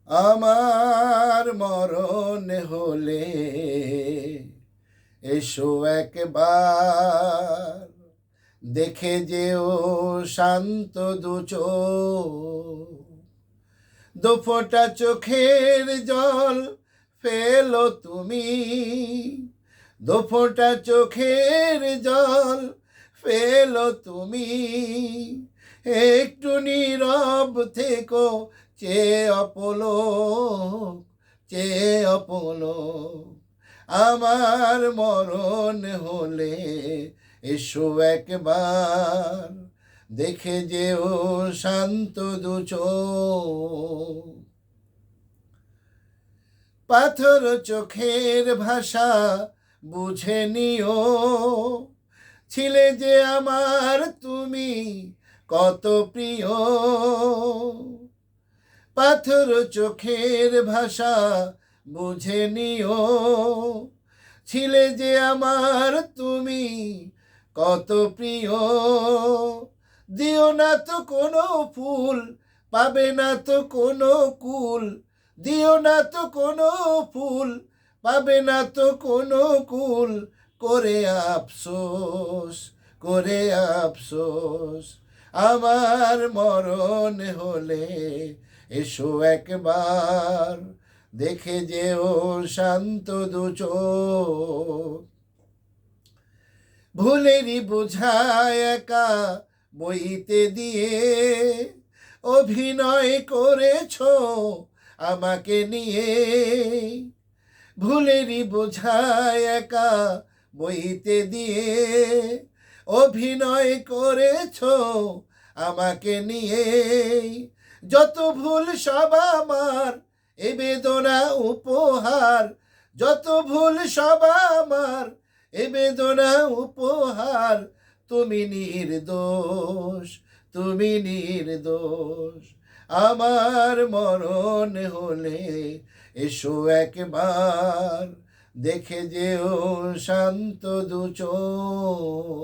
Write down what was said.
আমার মরণ হলে এসো একবার, দেখে যেও শান্ত দুচোখ, দুফোঁটা চোখের জল ফেলো তুমি, দুফোঁটা চোখের জল ফেলো তুমি, একটু নীরব থেকো, চেয়ে অপলক, চেয়ে অপলক। আমার মরণ হলে এসো একবার, দেখে যেও শান্ত দুচোখ, পাথর চোখের ভাষা বুঝে নিও, ছিলে যে আমার তুমি কত প্রিয়, পাথর চোখের ভাষা বুঝে নিও, ছিলে যে আমার তুমি কত প্রিয়। দিও না তো কোনো ফুল, পাবে না তো কোনো কুল, দিও না তো কোনো ফুল, পাবে না তো কোনো কুল, করে আফসোস, করে আফসোস। আমার মরণ হলে এসো একবার, দেখে যেও শান্ত দুচোখ, ভুলেরই বোঝায় একা বইতে দিয়ে অভিনয় করেছো আমাকে নিয়ে, ভুলেরই বোঝায় একা বইতে দিয়ে অভিনয় করেছো আমাকে নিয়ে, যত ভুল সব আমার এ বেদনা উপহার, যত ভুল সব আমার এ বেদনা উপহার, তুমি নির্দোষ, তুমি নির্দোষ। আমার মরণ হলে এসো একবার, দেখে যেও শান্ত দুচোখ।